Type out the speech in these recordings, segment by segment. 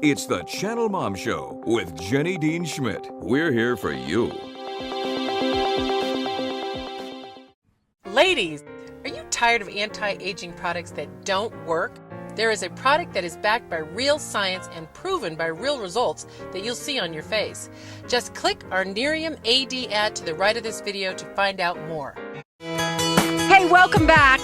It's the Channel Mom Show with Jenny Dean Schmidt. We're here for you. Ladies, are you tired of anti-aging products that don't work? There is a product that is backed by real science and proven by real results that you'll see on your face. Just click our Nerium AD ad to the right of this video to find out more. Hey, welcome back.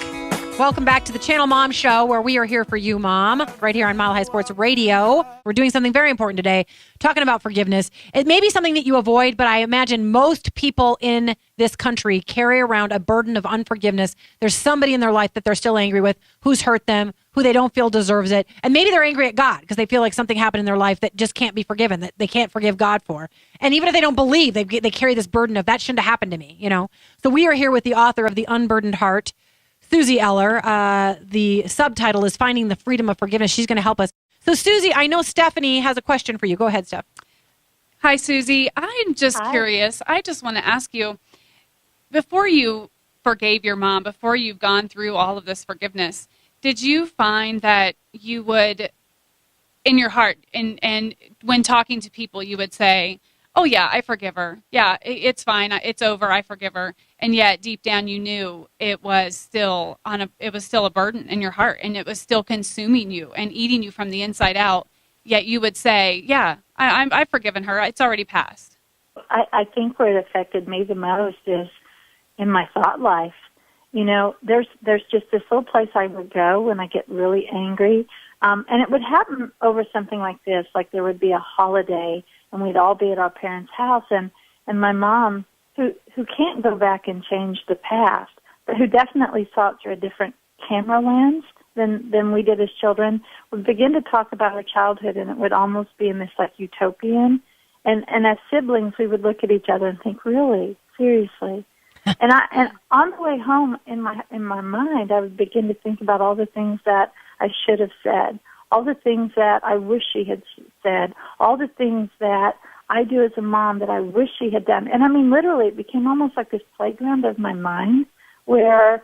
Welcome back to the Channel Mom Show, where we are here for you, Mom, right here on Mile High Sports Radio. We're doing something very important today, talking about forgiveness. It may be something that you avoid, but I imagine most people in this country carry around a burden of unforgiveness. There's somebody in their life that they're still angry with, who's hurt them, who they don't feel deserves it. And maybe they're angry at God because they feel like something happened in their life that just can't be forgiven, that they can't forgive God for. And even if they don't believe, they carry this burden of that shouldn't have happened to me, you know? So we are here with the author of The Unburdened Heart, Susie Eller. The subtitle is Finding the Freedom of Forgiveness. She's going to help us. So, Susie, I know Stephanie has a question for you. Go ahead, Steph. Hi, Susie. I'm just curious. I just want to ask you, before you forgave your mom, before you've gone through all of this forgiveness, did you find that you would, in your heart, and when talking to people, you would say, oh, yeah, I forgive her. Yeah, it's fine. It's over. I forgive her. And yet, deep down, you knew it was still a burden in your heart, and it was still consuming you and eating you from the inside out. Yet you would say, yeah, I've forgiven her. It's already passed. I think where it affected me the most is in my thought life. You know, there's just this little place I would go when I get really angry. And it would happen over something like this, like there would be a holiday, and we'd all be at our parents' house, and my mom, who can't go back and change the past, but who definitely saw it through a different camera lens than we did as children, would begin to talk about her childhood, and it would almost be in this like utopian. And as siblings, we would look at each other and think, really, seriously. And on the way home, in my mind, I would begin to think about all the things that I should have said, all the things that I wish she had said, all the things that I do as a mom that I wish she had done. And I mean, literally, it became almost like this playground of my mind where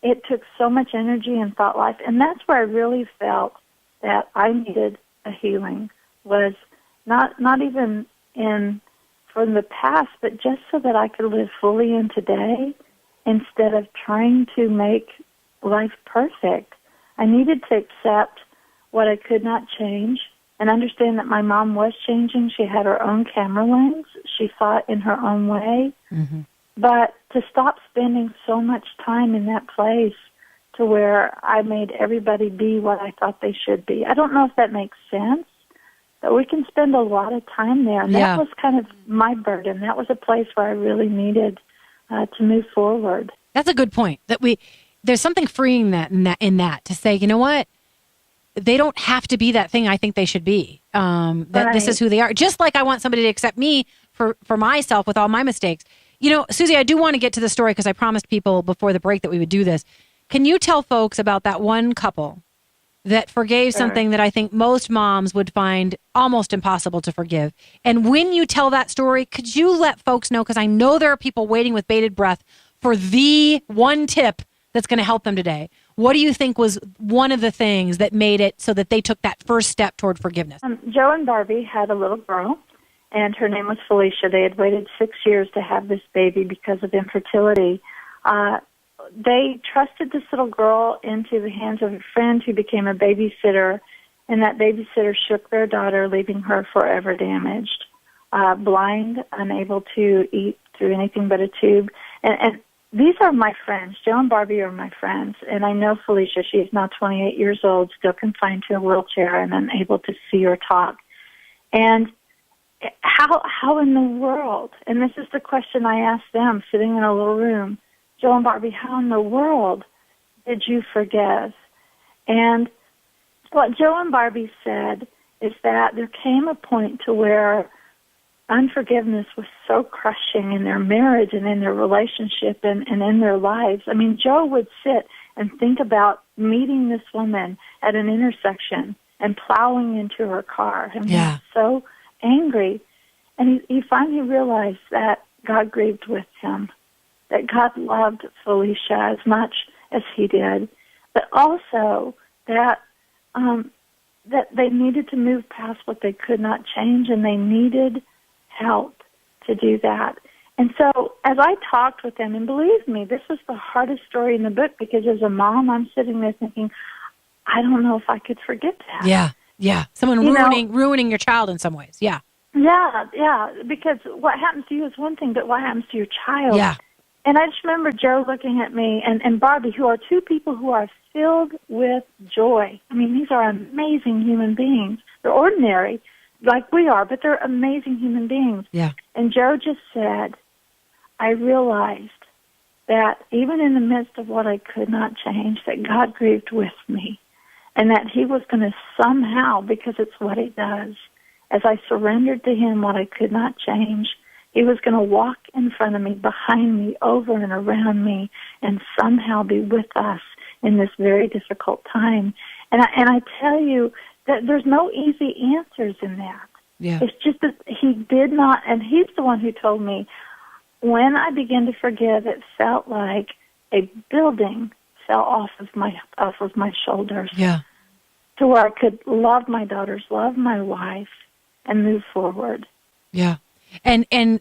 it took so much energy and thought life. And that's where I really felt that I needed a healing, was not even from the past, but just so that I could live fully in today instead of trying to make life perfect. I needed to accept what I could not change and understand that my mom was changing. She had her own camera lens. She saw it in her own way. Mm-hmm. But to stop spending so much time in that place to where I made everybody be what I thought they should be. I don't know if that makes sense, but we can spend a lot of time there. And that was kind of my burden. That was a place where I really needed to move forward. That's a good point. There's something freeing in that to say, you know what? They don't have to be that thing I think they should be. That This is who they are. Just like I want somebody to accept me for myself with all my mistakes. You know, Susie, I do want to get to the story because I promised people before the break that we would do this. Can you tell folks about that one couple that forgave something that I think most moms would find almost impossible to forgive? And when you tell that story, could you let folks know, because I know there are people waiting with bated breath for the one tip that's going to help them today. What do you think was one of the things that made it so that they took that first step toward forgiveness? Joe and Barbie had a little girl, and her name was Felicia. They had waited 6 years to have this baby because of infertility. They trusted this little girl into the hands of a friend who became a babysitter, and that babysitter shook their daughter, leaving her forever damaged, blind, unable to eat through anything but a tube. And these are my friends. Joe and Barbie are my friends, and I know Felicia. She is now 28 years old, still confined to a wheelchair and unable to see or talk. And how in the world, and this is the question I asked them sitting in a little room, Joe and Barbie, how in the world did you forgive? And what Joe and Barbie said is that there came a point to where unforgiveness was so crushing in their marriage and in their relationship and in their lives. I mean, Joe would sit and think about meeting this woman at an intersection and plowing into her car. And he was so angry. And he finally realized that God grieved with him, that God loved Felicia as much as he did, but also that that they needed to move past what they could not change, and they needed help to do that. And so as I talked with them, and believe me, this was the hardest story in the book, because as a mom, I'm sitting there thinking, I don't know if I could forget that. Yeah. Someone ruining your child in some ways. Yeah. Yeah, because what happens to you is one thing, but what happens to your child? Yeah. And I just remember Joe looking at me and Barbie, who are two people who are filled with joy. I mean, these are amazing human beings. They're ordinary, like we are, but they're amazing human beings. Yeah. And Joe just said, I realized that even in the midst of what I could not change, that God grieved with me, and that he was going to somehow, because it's what he does, as I surrendered to him what I could not change, he was going to walk in front of me, behind me, over and around me, and somehow be with us in this very difficult time. And I tell you that there's no easy answers in that. Yeah. It's just that he did not, and he's the one who told me, when I began to forgive, it felt like a building fell off of my shoulders. Yeah. To where I could love my daughters, love my wife, and move forward. Yeah. And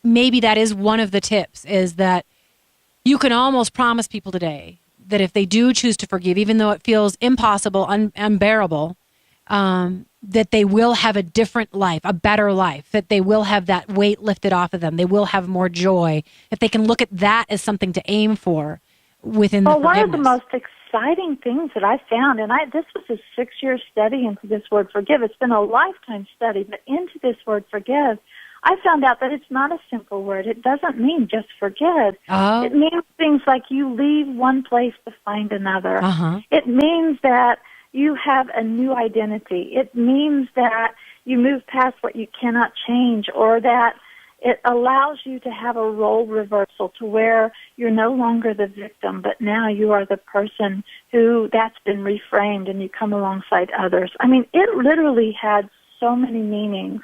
maybe that is one of the tips, is that you can almost promise people today that if they do choose to forgive, even though it feels impossible, unbearable, that they will have a different life, a better life, that they will have that weight lifted off of them. They will have more joy. If they can look at that as something to aim for within the forgiveness. One of the most exciting things that I found, and this was a 6-year study into this word forgive. It's been a lifetime study, but into this word forgive, I found out that it's not a simple word. It doesn't mean just forgive. Oh. It means things like you leave one place to find another. Uh-huh. It means that you have a new identity. It means that you move past what you cannot change, or that it allows you to have a role reversal to where you're no longer the victim, but now you are the person who that's been reframed, and you come alongside others. I mean, it literally had so many meanings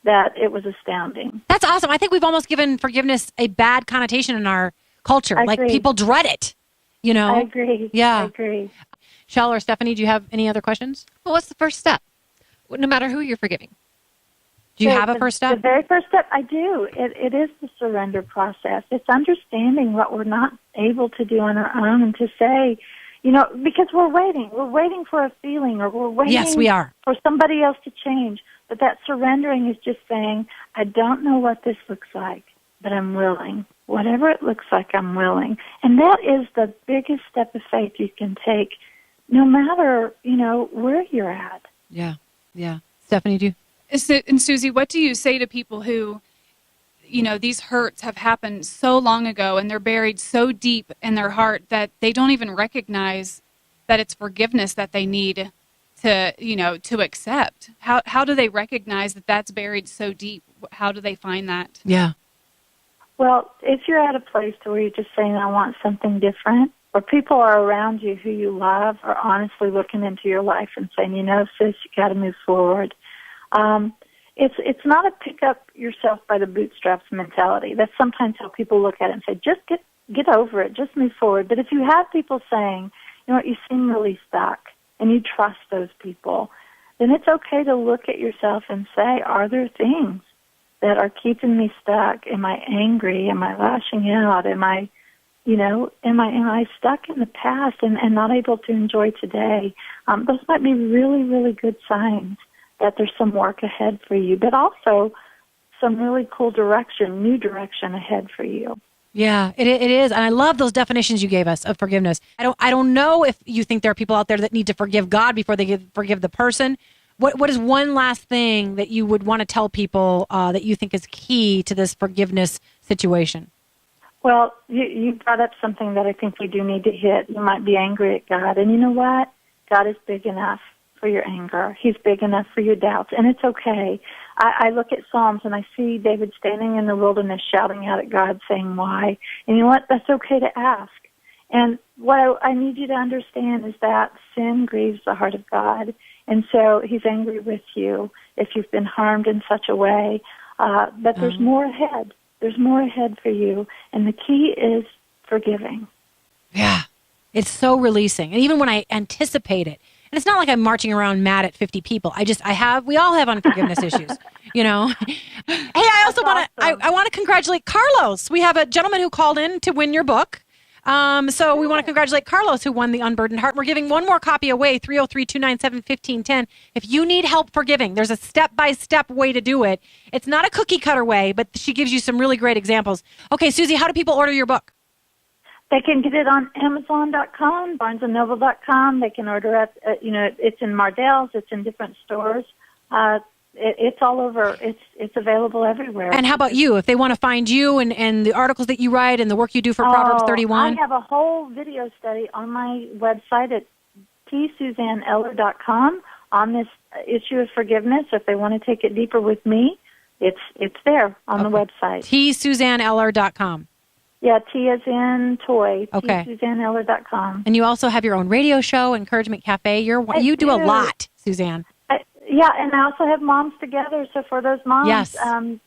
that it was astounding. That's awesome. I think we've almost given forgiveness a bad connotation in our culture. Like, people dread it, you know? I agree. Yeah. I agree. Shell or Stephanie, do you have any other questions? Well, what's the first step? No matter who you're forgiving. Do you have a first step? The very first step, I do. It is the surrender process. It's understanding what we're not able to do on our own, and to say, because we're waiting. We're waiting for a feeling, or we're waiting Yes, we are. for somebody else to change. But that surrendering is just saying, I don't know what this looks like, but I'm willing. Whatever it looks like, I'm willing. And that is the biggest step of faith you can take, no matter, where you're at. Yeah. Stephanie, do you? And Susie, what do you say to people who, these hurts have happened so long ago, and they're buried so deep in their heart that they don't even recognize that it's forgiveness that they need to accept? How do they recognize that that's buried so deep? How do they find that? Yeah. Well, if you're at a place where you're just saying, I want something different, or people are around you who you love are honestly looking into your life and saying, sis, you got to move forward. It's not a pick up yourself by the bootstraps mentality. That's sometimes how people look at it and say, just get over it, just move forward. But if you have people saying, you seem really stuck, and you trust those people, then it's okay to look at yourself and say, are there things that are keeping me stuck? Am I angry? Am I lashing out? Am I stuck in the past and not able to enjoy today? Those might be really, really good signs that there's some work ahead for you, but also some really cool new direction ahead for you. Yeah, it is. And I love those definitions you gave us of forgiveness. I don't know if you think there are people out there that need to forgive God before they forgive the person. What is one last thing that you would want to tell people that you think is key to this forgiveness situation? Well, you brought up something that I think we do need to hit. You might be angry at God, and you know what? God is big enough for your anger. He's big enough for your doubts, and it's okay. I look at Psalms, and I see David standing in the wilderness shouting out at God, saying, why? And you know what? That's okay to ask. And what I need you to understand is that sin grieves the heart of God, and so he's angry with you if you've been harmed in such a way. But there's more ahead. There's more ahead for you, and the key is forgiving. Yeah, it's so releasing. And even when I anticipate it, And it's not like I'm marching around mad at 50 people. We all have unforgiveness issues, you know. Hey, I also want to, I want to congratulate Carlos. We have a gentleman who called in to win your book. So we want to congratulate Carlos, who won The Unburdened Heart. We're giving one more copy away, 303-297-1510. If you need help forgiving, there's a step-by-step way to do it. It's not a cookie-cutter way, but she gives you some really great examples. Okay, Susie, how do people order your book? They can get it on Amazon.com, BarnesandNoble.com. They can order it, it's in Mardell's, it's in different stores. It's all over. It's available everywhere. And how about you? If they want to find you and the articles that you write and the work you do for Proverbs 31? I have a whole video study on my website at tsuzanneeller.com on this issue of forgiveness. If they want to take it deeper with me, it's there on the website. tsuzanneeller.com. Yeah, T as in toy. Okay. tsuzanneeller.com. And you also have your own radio show, Encouragement Cafe. You do a lot, Suzanne. Yeah, and I also have Moms Together. So for those moms, yes.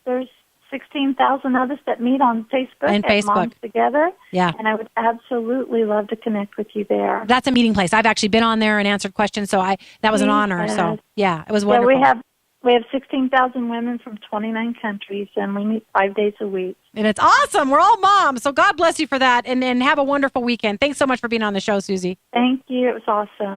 There's 16,000 of us that meet on Facebook and at Moms Together. Yeah. And I would absolutely love to connect with you there. That's a meeting place. I've actually been on there and answered questions, so that was an honor. So, yeah, it was wonderful. Yeah, we have 16,000 women from 29 countries, and we meet 5 days a week. And it's awesome. We're all moms, so God bless you for that, and have a wonderful weekend. Thanks so much for being on the show, Susie. Thank you. It was awesome.